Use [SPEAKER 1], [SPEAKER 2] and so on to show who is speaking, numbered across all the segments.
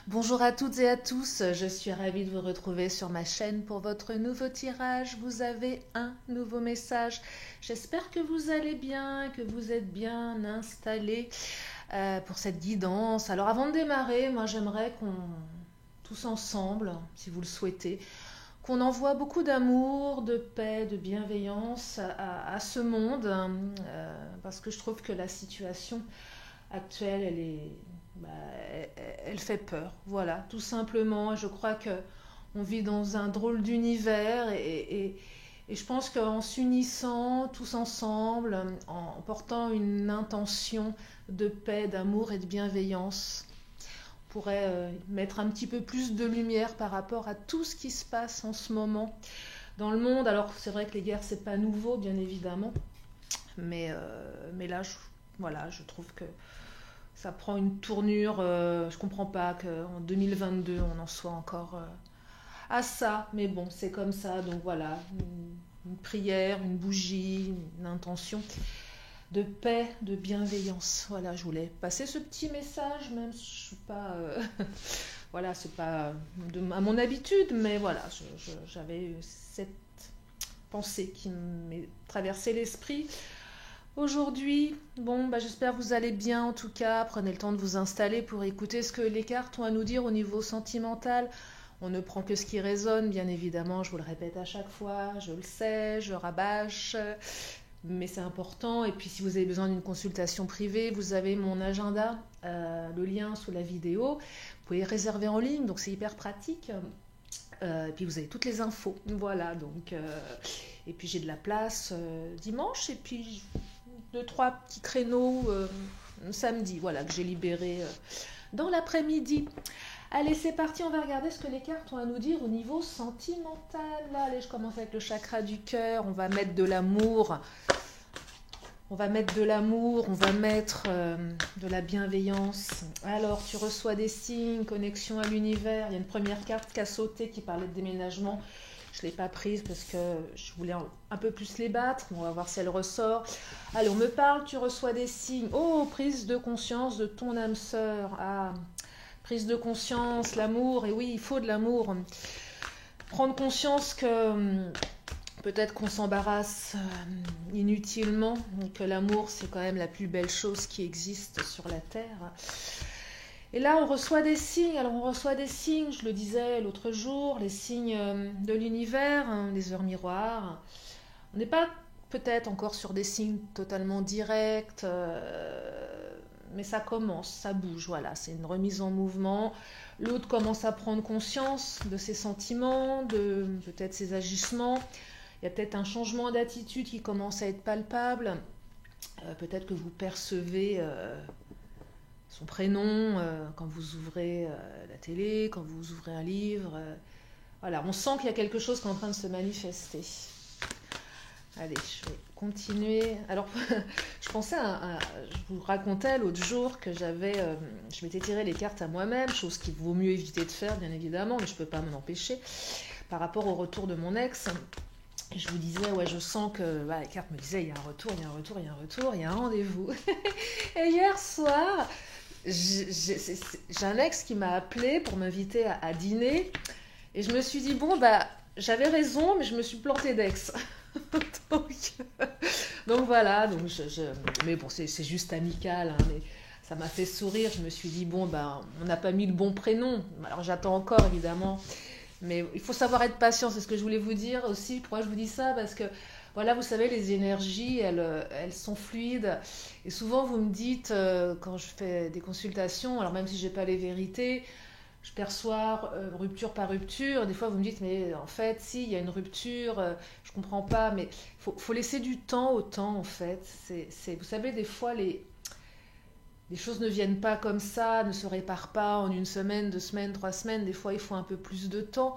[SPEAKER 1] Bonjour à toutes et à tous, je suis ravie de vous retrouver sur ma chaîne pour votre nouveau tirage. Vous avez un nouveau message. J'espère que vous allez bien, que vous êtes bien installés pour cette guidance. Alors avant de démarrer, moi j'aimerais qu'on, tous ensemble, si vous le souhaitez, qu'on envoie beaucoup d'amour, de paix, de bienveillance à ce monde, parce que je trouve que la situation actuelle, bah, elle fait peur. Voilà, tout simplement. Je crois que on vit dans un drôle d'univers et je pense qu'en s'unissant tous ensemble, en portant une intention de paix, d'amour et de bienveillance, on pourrait mettre un petit peu plus de lumière par rapport à tout ce qui se passe en ce moment dans le monde. Alors c'est vrai que les guerres c'est pas nouveau, bien évidemment, mais là, voilà, je trouve que ça prend une tournure. Je comprends pas qu'en 2022 on en soit encore à ça, mais bon, c'est comme ça. Donc voilà, une prière, une bougie, une intention de paix, de bienveillance. Voilà, je voulais passer ce petit message, même si je suis pas, voilà, c'est pas à mon habitude, mais voilà, j'avais cette pensée qui m'est traversée l'esprit. Aujourd'hui, bon, bah, j'espère que vous allez bien en tout cas. Prenez le temps de vous installer pour écouter ce que les cartes ont à nous dire au niveau sentimental. On ne prend que ce qui résonne, bien évidemment, je vous le répète à chaque fois, je le sais, je rabâche, mais c'est important. Et puis si vous avez besoin d'une consultation privée, vous avez mon agenda, le lien sous la vidéo. Vous pouvez réserver en ligne, donc c'est hyper pratique. Et puis vous avez toutes les infos. Voilà, donc... et puis j'ai de la place dimanche, et puis deux, trois petits créneaux samedi, voilà, que j'ai libéré dans l'après-midi. Allez, c'est parti, on va regarder ce que les cartes ont à nous dire au niveau sentimental. Là, allez, je commence avec le chakra du cœur, on va mettre de l'amour. On va mettre de l'amour, on va mettre de la bienveillance. Alors, tu reçois des signes, connexion à l'univers. Il y a une première carte qui a sauté qui parlait de déménagement. Je ne l'ai pas prise parce que je voulais un peu plus les battre. On va voir si elle ressort. Allez, on me parle, tu reçois des signes. Oh, prise de conscience de ton âme sœur. Ah, prise de conscience, l'amour. Et oui, il faut de l'amour. Prendre conscience que peut-être qu'on s'embarrasse inutilement, que l'amour, c'est quand même la plus belle chose qui existe sur la Terre. Et là, on reçoit des signes. Alors, on reçoit des signes, je le disais l'autre jour, les signes de l'univers, les heures miroirs. On n'est pas peut-être encore sur des signes totalement directs, mais ça commence, ça bouge, voilà, c'est une remise en mouvement. L'autre commence à prendre conscience de ses sentiments, de peut-être ses agissements. Il y a peut-être un changement d'attitude qui commence à être palpable. Peut-être que vous percevez son prénom quand vous ouvrez la télé, quand vous ouvrez un livre. Voilà, on sent qu'il y a quelque chose qui est en train de se manifester. Allez, je vais continuer. Alors, je pensais je vous racontais l'autre jour que je m'étais tiré les cartes à moi-même, chose qu'il vaut mieux éviter de faire, bien évidemment, mais je ne peux pas m'en empêcher, par rapport au retour de mon ex. Et je vous disais, ouais, je sens que la carte me disait, il y a un retour, il y a un retour, il y a un retour, il y a un rendez-vous. Et hier soir, j'ai un ex qui m'a appelé pour m'inviter à dîner. Et je me suis dit, bon, bah, j'avais raison, mais je me suis plantée d'ex. donc, donc voilà, mais bon, c'est juste amical, hein, mais ça m'a fait sourire. Je me suis dit, bon, bah, on n'a pas mis le bon prénom. Alors j'attends encore, évidemment. Mais il faut savoir être patient, c'est ce que je voulais vous dire aussi. Pourquoi je vous dis ça? Parce que, voilà, vous savez, les énergies, elles sont fluides. Et souvent, vous me dites, quand je fais des consultations, alors même si je n'ai pas les vérités, je perçois rupture par rupture. Des fois, vous me dites, mais en fait, si, il y a une rupture, je ne comprends pas. Mais il faut laisser du temps au temps, en fait. Vous savez, des fois, les choses ne viennent pas comme ça, ne se réparent pas en une semaine, 2 semaines, 3 semaines. Des fois, il faut un peu plus de temps.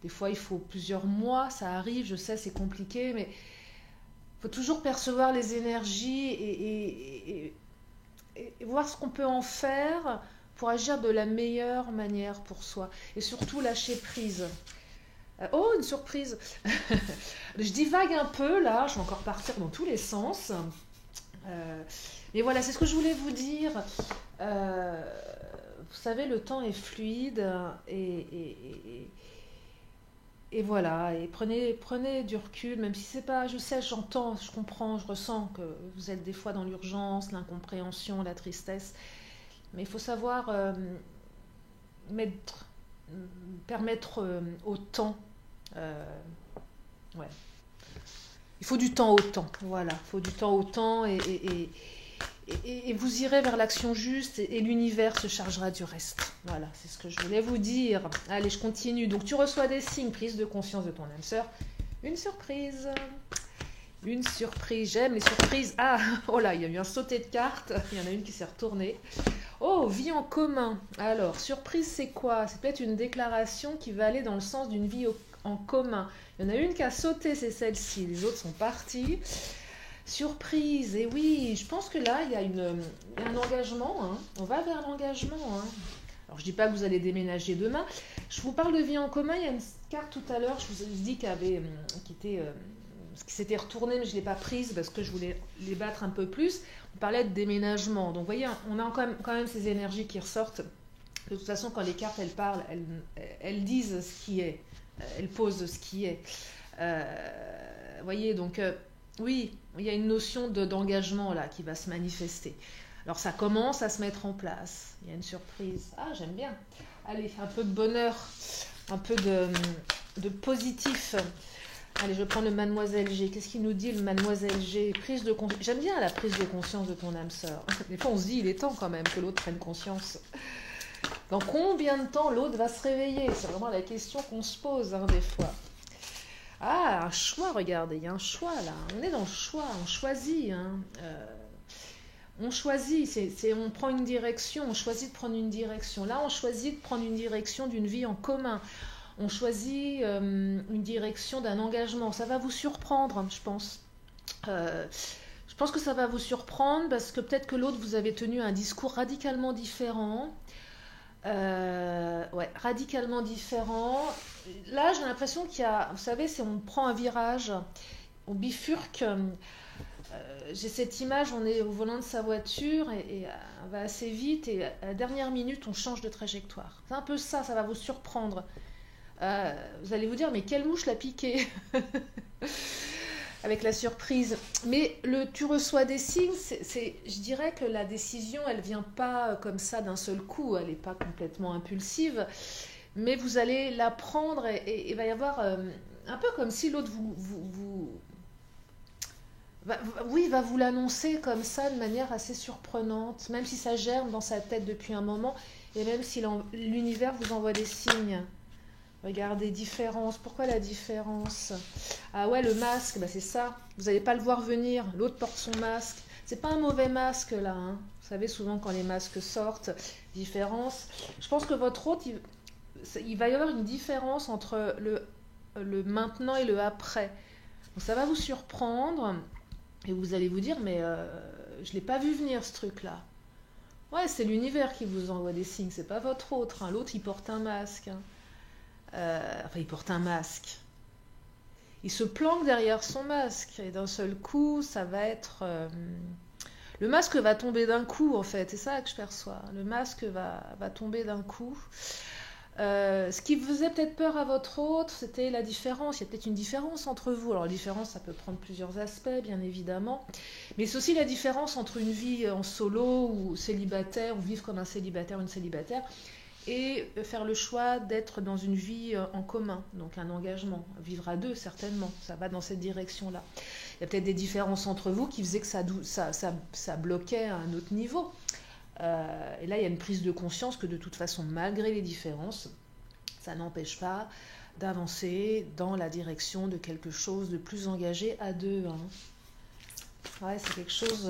[SPEAKER 1] Des fois, il faut plusieurs mois. Ça arrive, je sais, c'est compliqué, mais il faut toujours percevoir les énergies et voir ce qu'on peut en faire pour agir de la meilleure manière pour soi. Et surtout, lâcher prise. Oh, une surprise. Je divague un peu, là. Je vais encore partir dans tous les sens. Mais voilà, c'est ce que je voulais vous dire. vous savez, le temps est fluide et voilà, et prenez du recul, même si c'est pas, je sais, j'entends, je comprends, je ressens que vous êtes des fois dans l'urgence, l'incompréhension, la tristesse, mais il faut savoir mettre, permettre au temps, euh, ouais, il faut du temps au temps, voilà, il faut du temps au temps et vous irez vers l'action juste et l'univers se chargera du reste. Voilà, c'est ce que je voulais vous dire. Allez, je continue. Donc tu reçois des signes, prise de conscience de ton âme sœur. Une surprise. Une surprise. J'aime les surprises. Ah, oh là, il y a eu un sauté de cartes. Il y en a une qui s'est retournée. Oh, vie en commun. Alors, surprise, c'est quoi? C'est peut-être une déclaration qui va aller dans le sens d'une vie en commun. Il y en a une qui a sauté, c'est celle-ci. Les autres sont partis. Surprise, et oui, je pense que là, il y a un engagement, hein. On va vers l'engagement, hein. Alors, je dis pas que vous allez déménager demain. Je vous parle de vie en commun. Il y a une carte tout à l'heure, je vous ai dit qui s'était retournée, mais je ne l'ai pas prise parce que je voulais les battre un peu plus. On parlait de déménagement. Donc, vous voyez, on a quand même ces énergies qui ressortent. De toute façon, quand les cartes, elles parlent, elles disent ce qui est. Elles posent ce qui est. Vous voyez, donc... oui, il y a une notion d'engagement là qui va se manifester. Alors ça commence à se mettre en place. Il y a une surprise. Ah, j'aime bien. Allez, un peu de bonheur, un peu de positif. Allez, je vais prendre le Mademoiselle G. Qu'est-ce qu'il nous dit le Mademoiselle G? Prise de conscience. J'aime bien la prise de conscience de ton âme sœur. Des fois, on se dit, il est temps quand même que l'autre prenne conscience. Dans combien de temps l'autre va se réveiller? C'est vraiment la question qu'on se pose des fois. Ah, un choix, regardez, il y a un choix là. On est dans le choix, on choisit. On choisit, on prend une direction, on choisit de prendre une direction. Là, on choisit de prendre une direction d'une vie en commun. On choisit une direction d'un engagement. Ça va vous surprendre, je pense. Je pense que ça va vous surprendre parce que peut-être que l'autre, vous avez tenu un discours radicalement différent. Ouais, radicalement différent. Là, j'ai l'impression qu'il y a, vous savez, on prend un virage, on bifurque. J'ai cette image, on est au volant de sa voiture et on va assez vite et à la dernière minute, on change de trajectoire. C'est un peu ça, ça va vous surprendre. Vous allez vous dire, mais quelle mouche l'a piqué avec la surprise. Mais tu reçois des signes, je dirais que la décision, elle vient pas comme ça d'un seul coup, elle n'est pas complètement impulsive, mais vous allez la prendre et il va y avoir un peu comme si l'autre va vous l'annoncer comme ça de manière assez surprenante, même si ça germe dans sa tête depuis un moment et même si l'univers vous envoie des signes. Regardez, différence. Pourquoi la différence? Ah ouais, le masque, bah c'est ça. Vous n'allez pas le voir venir. L'autre porte son masque. C'est pas un mauvais masque là, hein. Vous savez, souvent quand les masques sortent, différence. Je pense que votre hôte, il va y avoir une différence entre le maintenant et le après. Donc ça va vous surprendre et vous allez vous dire, mais je ne l'ai pas vu venir ce truc-là. Ouais, c'est l'univers qui vous envoie des signes, c'est pas votre autre, hein. L'autre, il porte un masque, hein. Enfin, il porte un masque. Il se planque derrière son masque et d'un seul coup, ça va être... le masque va tomber d'un coup, en fait. C'est ça que je perçois. Le masque va tomber d'un coup. Ce qui faisait peut-être peur à votre autre, c'était la différence. Il y a peut-être une différence entre vous. Alors, la différence, ça peut prendre plusieurs aspects, bien évidemment. Mais c'est aussi la différence entre une vie en solo ou célibataire, ou vivre comme un célibataire ou une célibataire, et faire le choix d'être dans une vie en commun, donc un engagement, vivre à deux certainement, ça va dans cette direction-là. Il y a peut-être des différences entre vous qui faisaient que ça bloquait à un autre niveau. Et là, il y a une prise de conscience que de toute façon, malgré les différences, ça n'empêche pas d'avancer dans la direction de quelque chose de plus engagé à deux, hein. Ouais, c'est quelque chose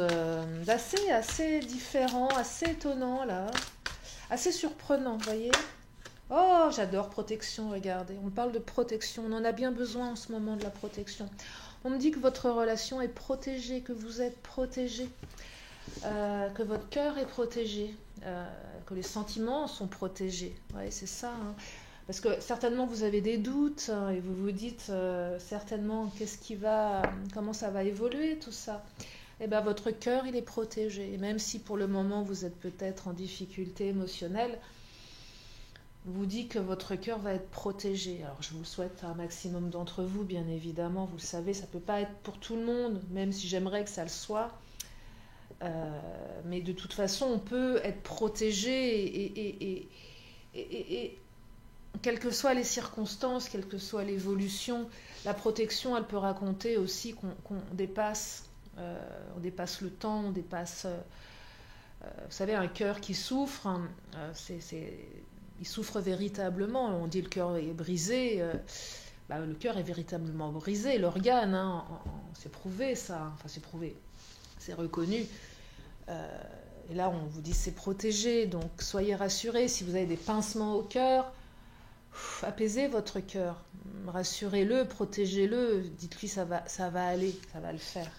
[SPEAKER 1] assez différent, assez étonnant là. Assez surprenant, vous voyez. Oh, j'adore protection, regardez. On parle de protection, on en a bien besoin en ce moment de la protection. On me dit que votre relation est protégée, que vous êtes protégé, que votre cœur est protégé, que les sentiments sont protégés. Oui, c'est ça, hein. Parce que certainement vous avez des doutes et vous vous dites certainement comment ça va évoluer tout ça. eh ben, votre cœur, il est protégé. Et même si pour le moment, vous êtes peut-être en difficulté émotionnelle, vous dit que votre cœur va être protégé. Alors, je vous le souhaite à un maximum d'entre vous, bien évidemment. Vous le savez, ça ne peut pas être pour tout le monde, même si j'aimerais que ça le soit. Mais de toute façon, on peut être protégé et quelles que soient les circonstances, quelle que soit l'évolution, la protection, elle peut raconter aussi qu'on dépasse, on dépasse le temps, on dépasse... vous savez, un cœur qui souffre, hein, il souffre véritablement. On dit le cœur est brisé. Le cœur est véritablement brisé. L'organe, hein, c'est prouvé ça. Enfin, c'est prouvé. C'est reconnu. Et là, on vous dit c'est protégé. Donc, soyez rassurés. Si vous avez des pincements au cœur, apaisez votre cœur. Rassurez-le, protégez-le. Dites-lui ça va aller, ça va le faire.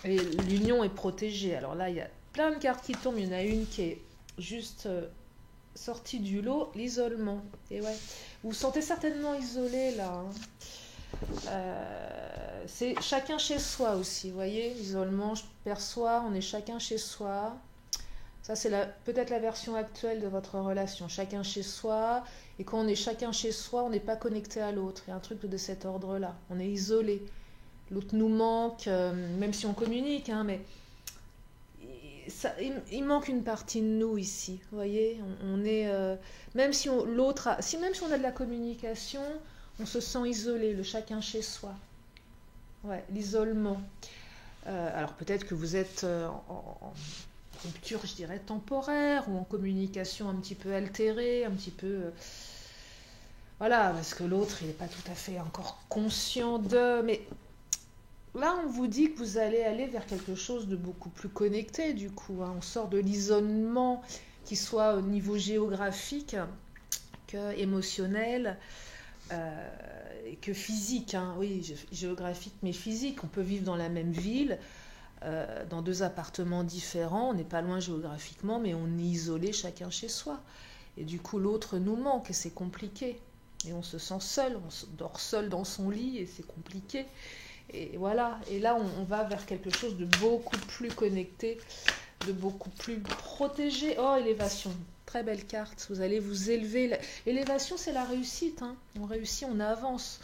[SPEAKER 1] Et l'union est protégée. Alors là, il y a plein de cartes qui tombent. Il y en a une qui est juste sortie du lot, l'isolement. Et ouais, vous vous sentez certainement isolé là. C'est chacun chez soi aussi, vous voyez, l'isolement, je perçois, on est chacun chez soi. Ça, c'est peut-être la version actuelle de votre relation, chacun chez soi. Et quand on est chacun chez soi, on n'est pas connecté à l'autre. Il y a un truc de cet ordre-là. On est isolé. L'autre nous manque, même si on communique, hein, mais il manque une partie de nous ici. Vous voyez, on est même si l'autre, même si on a de la communication, on se sent isolé, le chacun chez soi. Ouais, l'isolement. Alors peut-être que vous êtes en rupture, je dirais, temporaire ou en communication un petit peu altérée, un petit peu... voilà, parce que l'autre, il n'est pas tout à fait encore conscient de... Mais là, on vous dit que vous allez aller vers quelque chose de beaucoup plus connecté, du coup. Hein. On sort de l'isolement, qui soit au niveau géographique que émotionnel, que physique. Hein. Oui, géographique, mais physique. On peut vivre dans la même ville, dans deux appartements différents. On n'est pas loin géographiquement, mais on est isolé chacun chez soi. Et du coup, l'autre nous manque et c'est compliqué. Et on se sent seul, on dort seul dans son lit et c'est compliqué. Et voilà, et là on va vers quelque chose de beaucoup plus connecté, de beaucoup plus protégé. Oh, élévation, très belle carte, vous allez vous élever. L'élévation, c'est la réussite, hein. On réussit, on avance,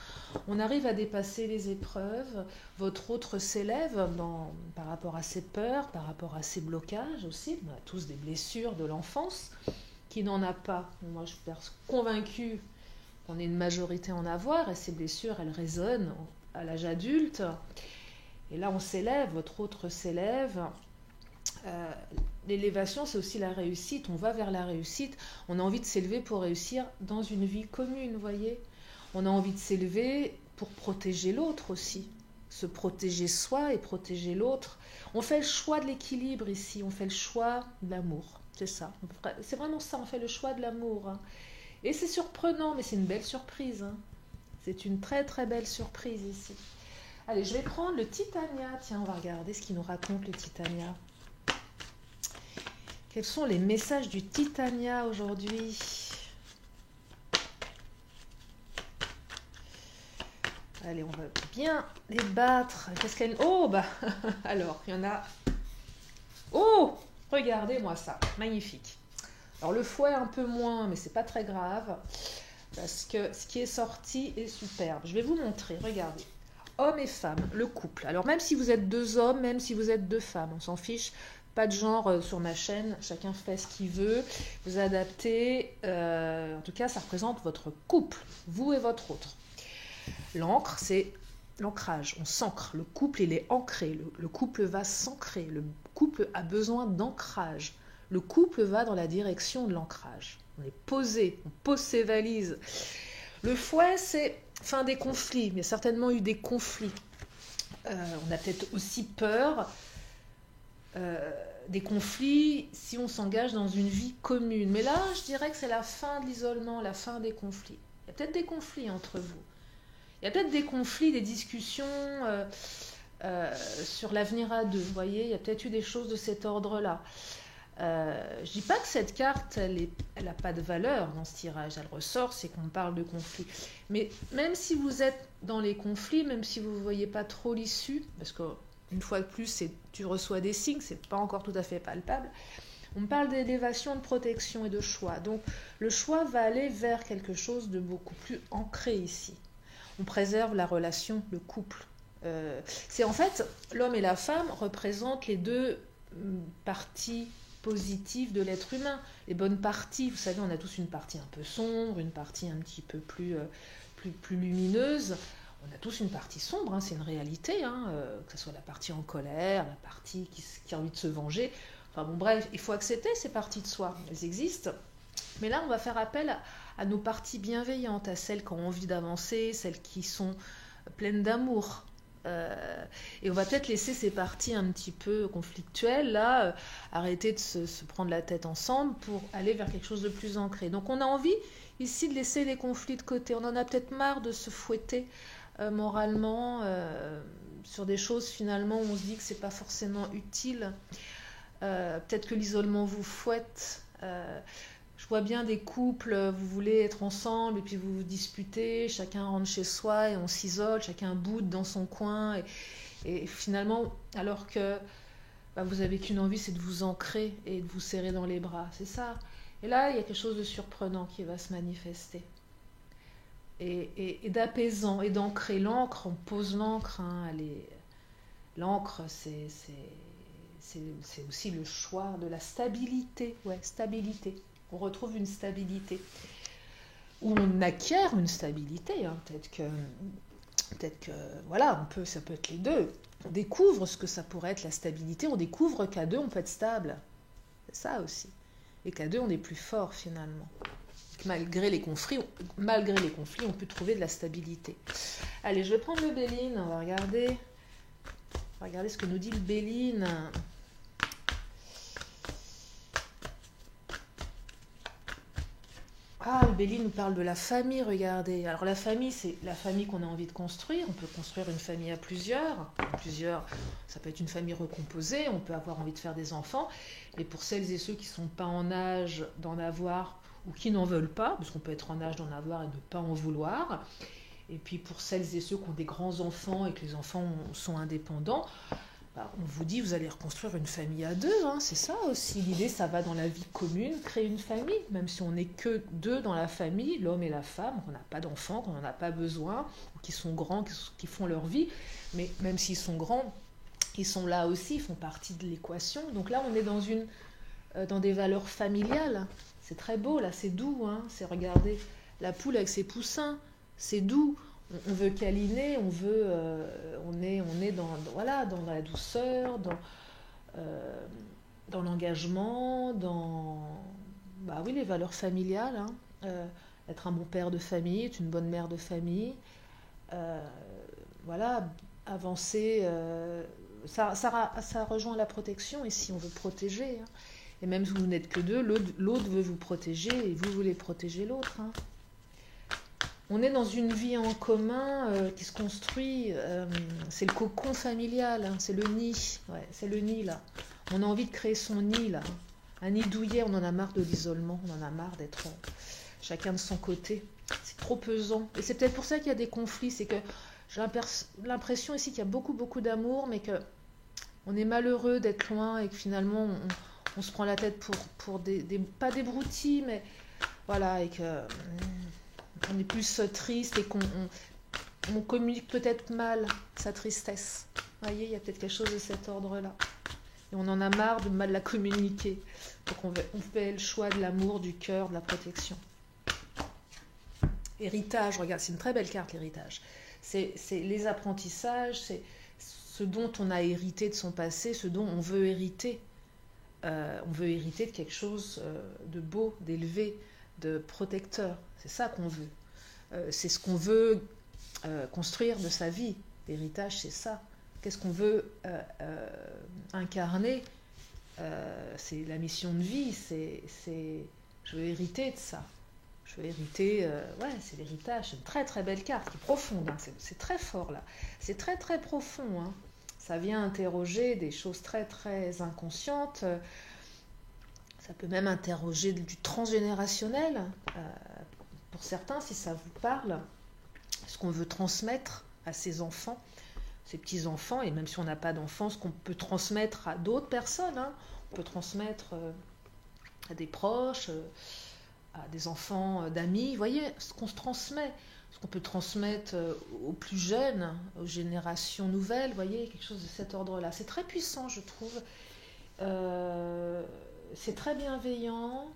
[SPEAKER 1] on arrive à dépasser les épreuves. Votre autre s'élève par rapport à ses peurs, par rapport à ses blocages aussi. On a tous des blessures de l'enfance, qui n'en a pas. Moi, je suis convaincue qu'on est une majorité à en avoir, et ces blessures, elles résonnent à l'âge adulte, et là on s'élève, votre autre s'élève. L'élévation, c'est aussi la réussite, on va vers la réussite, on a envie de s'élever pour réussir dans une vie commune, vous voyez, on a envie de s'élever pour protéger l'autre aussi, se protéger soi et protéger l'autre. On fait le choix de l'équilibre ici, on fait le choix de l'amour, c'est ça, c'est vraiment ça, on fait le choix de l'amour, hein. Et c'est surprenant, mais c'est une belle surprise, hein. C'est une très très belle surprise ici. Allez, je vais prendre le Titania. Tiens, on va regarder ce qu'il nous raconte le Titania. Quels sont les messages du Titania aujourd'hui? Allez, on va bien les battre. Qu'est-ce qu'elle... Oh, bah, alors, il y en a... Oh, regardez-moi ça, magnifique. Alors, le fouet un peu moins, mais c'est pas très grave. Parce que ce qui est sorti est superbe. Je vais vous montrer, regardez. Hommes et femmes, le couple. Alors même si vous êtes deux hommes, même si vous êtes deux femmes, on s'en fiche. Pas de genre sur ma chaîne, chacun fait ce qu'il veut. Vous adaptez, en tout cas ça représente votre couple, vous et votre autre. L'encre, c'est l'ancrage, on s'ancre. Le couple, il est ancré, le couple va s'ancrer. Le couple a besoin d'ancrage. Le couple va dans la direction de l'ancrage. On est posé, on pose ses valises. Le fouet, c'est fin des conflits. Il y a certainement eu des conflits. On a peut-être aussi peur des conflits si on s'engage dans une vie commune. Mais là, je dirais que c'est la fin de l'isolement, la fin des conflits. Il y a peut-être des conflits entre vous. Il y a peut-être des conflits, des discussions sur l'avenir à deux. Vous voyez, il y a peut-être eu des choses de cet ordre-là. Je dis pas que cette carte, elle a pas de valeur dans ce tirage. Elle ressort, c'est qu'on parle de conflit. Mais même si vous êtes dans les conflits, même si vous ne voyez pas trop l'issue, parce qu'une fois de plus, tu reçois des signes, c'est pas encore tout à fait palpable. On parle d'élévation, de protection et de choix. Donc le choix va aller vers quelque chose de beaucoup plus ancré ici. On préserve la relation, le couple. C'est en fait, l'homme et la femme représentent les deux parties positives de l'être humain. Les bonnes parties, vous savez, on a tous une partie un peu sombre, une partie un petit peu plus lumineuse. On a tous une partie sombre, hein, c'est une réalité, que ce soit la partie en colère, la partie qui a envie de se venger. Enfin bon, bref, il faut accepter ces parties de soi, elles existent. Mais là, on va faire appel à nos parties bienveillantes, à celles qui ont envie d'avancer, celles qui sont pleines d'amour. Et on va peut-être laisser ces parties un petit peu conflictuelles, là, arrêter de se prendre la tête ensemble pour aller vers quelque chose de plus ancré. Donc on a envie ici de laisser les conflits de côté. On en a peut-être marre de se fouetter moralement sur des choses finalement où on se dit que c'est pas forcément utile. Peut-être que l'isolement vous fouette. Je vois bien des couples, vous voulez être ensemble et puis vous vous disputez, chacun rentre chez soi et on s'isole, chacun boude dans son coin. Et finalement, alors que vous avez qu'une envie, c'est de vous ancrer et de vous serrer dans les bras, c'est ça. Et là, il y a quelque chose de surprenant qui va se manifester. Et d'apaisant et d'ancrer. L'encre, on pose l'encre. L'encre, c'est aussi le choix de la stabilité. Ouais, stabilité. On retrouve une stabilité. Ou on acquiert une stabilité. Hein. Peut-être que, voilà, ça peut être les deux. On découvre ce que ça pourrait être la stabilité. On découvre qu'à deux, on peut être stable. C'est ça aussi. Et qu'à deux, on est plus fort finalement. Malgré les conflits, on peut trouver de la stabilité. Allez, je vais prendre le Béline. On va regarder ce que nous dit le Béline. Ah, le Béline nous parle de la famille, regardez. Alors la famille, c'est la famille qu'on a envie de construire. On peut construire une famille à plusieurs. Ça peut être une famille recomposée. On peut avoir envie de faire des enfants. Mais pour celles et ceux qui ne sont pas en âge d'en avoir ou qui n'en veulent pas, parce qu'on peut être en âge d'en avoir et ne pas en vouloir. Et puis pour celles et ceux qui ont des grands-enfants et que les enfants sont indépendants, on vous dit, vous allez reconstruire une famille à deux, hein, c'est ça aussi. L'idée, ça va dans la vie commune, créer une famille, même si on n'est que deux dans la famille, l'homme et la femme, qu'on n'a pas d'enfants, qu'on n'en a pas besoin, qui sont grands, qui font leur vie. Mais même s'ils sont grands, ils sont là aussi, ils font partie de l'équation. Donc là, on est dans des valeurs familiales. C'est très beau, là, c'est doux. Hein, c'est regarder la poule avec ses poussins, c'est doux. On veut câliner, on est dans la douceur, dans l'engagement, dans les valeurs familiales. Hein. Être un bon père de famille, être une bonne mère de famille. Avancer. Ça rejoint la protection ici, on veut protéger. Hein. Et même si vous n'êtes que deux, l'autre veut vous protéger et vous voulez protéger l'autre. Hein. On est dans une vie en commun qui se construit, c'est le cocon familial, hein, c'est le nid, c'est le nid là. On a envie de créer son nid là, un nid douillet, on en a marre de l'isolement, on en a marre d'être chacun de son côté. C'est trop pesant. Et c'est peut-être pour ça qu'il y a des conflits, c'est que j'ai l'impression ici qu'il y a beaucoup d'amour, mais qu'on est malheureux d'être loin et que finalement on se prend la tête pour pas des broutilles, mais voilà, et que... on est plus triste et qu'on communique peut-être mal sa tristesse. Vous voyez, il y a peut-être quelque chose de cet ordre-là. Et on en a marre de mal la communiquer. Donc on fait le choix de l'amour, du cœur, de la protection. Héritage, regarde, c'est une très belle carte, l'héritage. C'est les apprentissages, c'est ce dont on a hérité de son passé, ce dont on veut hériter. On veut hériter de quelque chose de beau, d'élevé, de protecteur. C'est ça qu'on veut. C'est ce qu'on veut construire de sa vie. L'héritage, c'est ça. Qu'est-ce qu'on veut incarner? C'est la mission de vie. Je veux hériter de ça. Je veux hériter... c'est l'héritage. C'est une très très belle carte, qui est profonde. Hein. C'est très fort là. C'est très très profond. Hein. Ça vient interroger des choses très très inconscientes. Ça peut même interroger du transgénérationnel. Pour certains, si ça vous parle, ce qu'on veut transmettre à ses enfants, ses petits-enfants, et même si on n'a pas d'enfants, ce qu'on peut transmettre à d'autres personnes. Hein. On peut transmettre à des proches, à des enfants d'amis. Vous voyez, ce qu'on se transmet, ce qu'on peut transmettre aux plus jeunes, aux générations nouvelles, vous voyez, quelque chose de cet ordre-là. C'est très puissant, je trouve. C'est très bienveillant,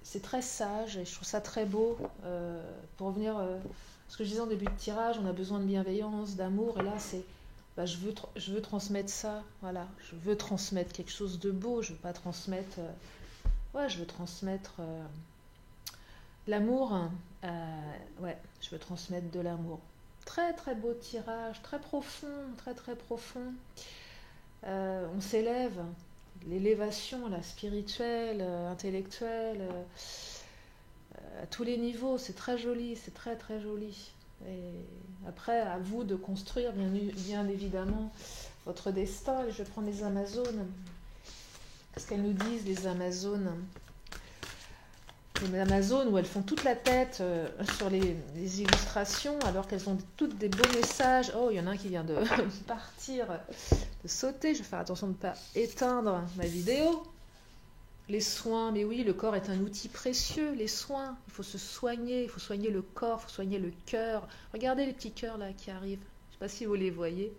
[SPEAKER 1] c'est très sage, et je trouve ça très beau. Pour revenir ce que je disais en début de tirage, on a besoin de bienveillance, d'amour, et là c'est je veux transmettre ça, voilà, je veux transmettre quelque chose de beau, je veux pas transmettre je veux transmettre l'amour, ouais, je veux transmettre de l'amour. Très très beau tirage, très profond, très très profond. On s'élève, l'élévation là, spirituelle, intellectuelle, à tous les niveaux, c'est très joli, c'est très très joli. Et après, à vous de construire bien évidemment votre destin. Et je vais prendre les Amazones. Qu'est-ce qu'elles nous disent, les Amazones? Les Amazones où elles font toute la tête sur les illustrations, alors qu'elles ont toutes des beaux messages. Oh, il y en a un qui vient de partir, de sauter. Je vais faire attention de ne pas éteindre ma vidéo. Les soins, mais oui, le corps est un outil précieux, les soins. Il faut se soigner, il faut soigner le corps, il faut soigner le cœur. Regardez les petits cœurs là qui arrivent. Je ne sais pas si vous les voyez.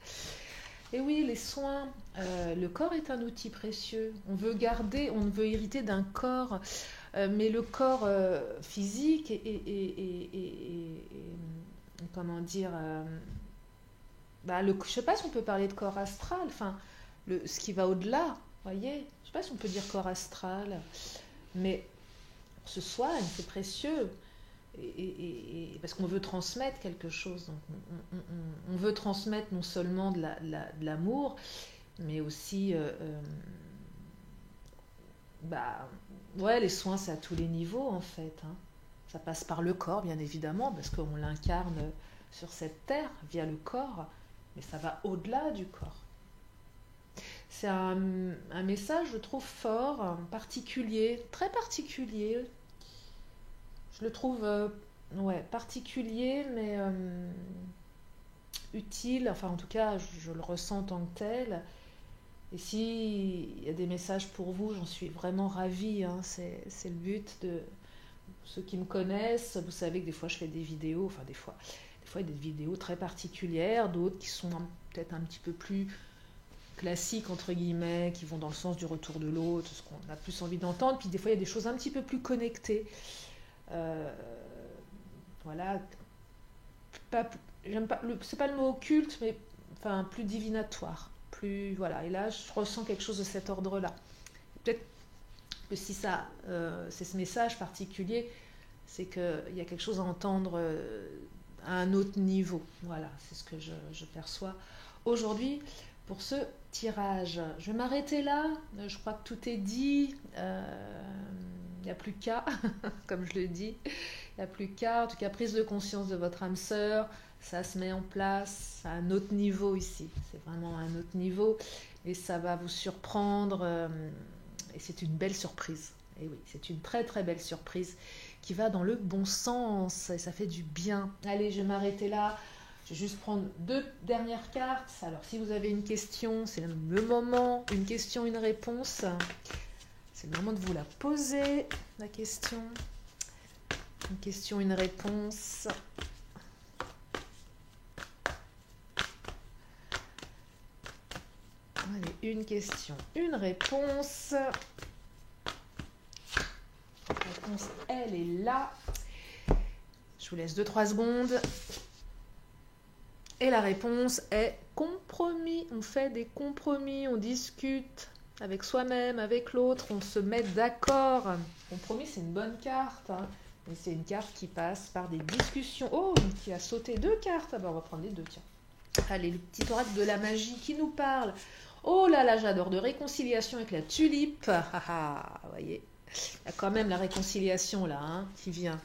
[SPEAKER 1] Et oui, les soins, le corps est un outil précieux. On veut garder, on veut hériter d'un corps, mais le corps physique comment dire, je ne sais pas si on peut parler de corps astral, enfin, ce qui va au-delà, voyez. Je ne sais pas si on peut dire corps astral, mais on se soigne, c'est précieux. Parce qu'on veut transmettre quelque chose. Donc on veut transmettre non seulement de l'amour, mais aussi les soins, c'est à tous les niveaux en fait. Hein. Ça passe par le corps, bien évidemment, parce qu'on l'incarne sur cette terre via le corps, mais ça va au-delà du corps. C'est un message, je trouve, fort, particulier, très particulier. Je le trouve particulier, mais utile. Enfin, en tout cas, je le ressens en tant que tel. Et s'il y a des messages pour vous, j'en suis vraiment ravie. Hein. C'est le but de ceux qui me connaissent. Vous savez que des fois, je fais des vidéos. Enfin, des fois, il y a des vidéos très particulières, d'autres qui sont peut-être un petit peu plus classiques, entre guillemets, qui vont dans le sens du retour de l'autre, ce qu'on a plus envie d'entendre. Puis des fois, il y a des choses un petit peu plus connectées. Voilà, c'est pas le mot occulte, mais enfin plus divinatoire, plus voilà. Et là, je ressens quelque chose de cet ordre-là. Peut-être que si ça, c'est ce message particulier, c'est qu'il y a quelque chose à entendre à un autre niveau. Voilà, c'est ce que je perçois aujourd'hui pour ce tirage. Je vais m'arrêter là. Je crois que tout est dit. Il n'y a plus qu'à, comme je le dis, il n'y a plus qu'à, en tout cas prise de conscience de votre âme sœur, ça se met en place à un autre niveau ici, c'est vraiment un autre niveau et ça va vous surprendre et c'est une belle surprise, et oui, c'est une très très belle surprise qui va dans le bon sens et ça fait du bien. Allez, je vais m'arrêter là, je vais juste prendre 2 dernières cartes, alors si vous avez une question, c'est le moment, une question, une réponse. C'est le moment de vous la poser, la question. Une question, une réponse. Allez, une question, une réponse. La réponse, elle est là. Je vous laisse 2-3 secondes. Et la réponse est compromis. On fait des compromis, on discute. Avec soi-même, avec l'autre, on se met d'accord. Compromis, c'est une bonne carte. Hein. Mais c'est une carte qui passe par des discussions. Oh, qui a sauté 2 cartes. Ah ben, on va prendre les 2, tiens. Allez, le petit oracle de la magie qui nous parle. Oh là là, j'adore. De réconciliation avec la tulipe. Vous voyez, il y a quand même la réconciliation là, hein, qui vient.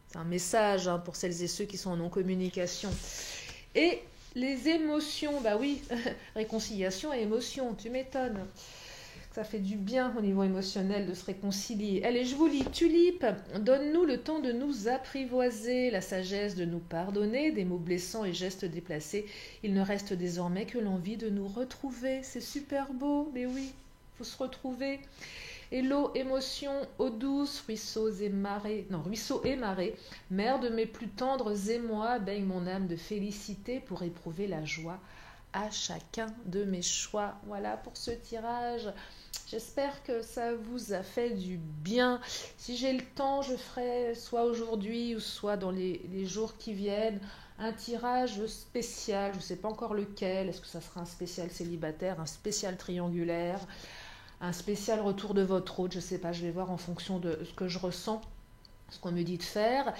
[SPEAKER 1] C'est un message hein, pour celles et ceux qui sont en non-communication. Et les émotions, bah oui, réconciliation et émotion, tu m'étonnes. Ça fait du bien au niveau émotionnel de se réconcilier. Allez, je vous lis. Tulipe, donne-nous le temps de nous apprivoiser, la sagesse de nous pardonner, des mots blessants et gestes déplacés. Il ne reste désormais que l'envie de nous retrouver. C'est super beau, mais oui, faut se retrouver. Et l'eau, émotion, eau douce, ruisseaux et marées, mère de mes plus tendres émois, baigne mon âme de félicité pour éprouver la joie à chacun de mes choix. Voilà pour ce tirage. J'espère que ça vous a fait du bien. Si j'ai le temps, je ferai soit aujourd'hui ou soit dans les jours qui viennent un tirage spécial. Je ne sais pas encore lequel. Est-ce que ça sera un spécial célibataire, un spécial triangulaire, un spécial retour de votre hôte? Je ne sais pas, je vais voir en fonction de ce que je ressens, ce qu'on me dit de faire.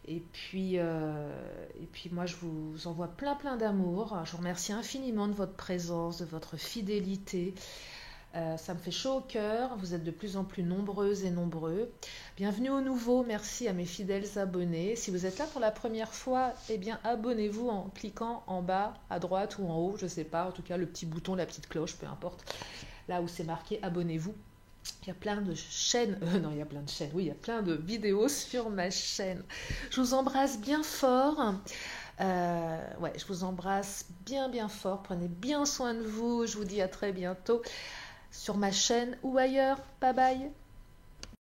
[SPEAKER 1] Et puis moi, je vous envoie plein plein d'amour. Je vous remercie infiniment de votre présence, de votre fidélité. Ça me fait chaud au cœur. Vous êtes de plus en plus nombreuses et nombreux. Bienvenue aux nouveaux. Merci à mes fidèles abonnés. Si vous êtes là pour la première fois, eh bien abonnez-vous en cliquant en bas, à droite ou en haut. Je ne sais pas. En tout cas, le petit bouton, la petite cloche, peu importe. Là où c'est marqué abonnez-vous. Il y a plein de chaînes, non, il y a plein de chaînes, oui, il y a plein de vidéos sur ma chaîne. Je vous embrasse bien fort. Ouais, je vous embrasse bien bien fort. Prenez bien soin de vous. Je vous dis à très bientôt sur ma chaîne ou ailleurs. Bye bye.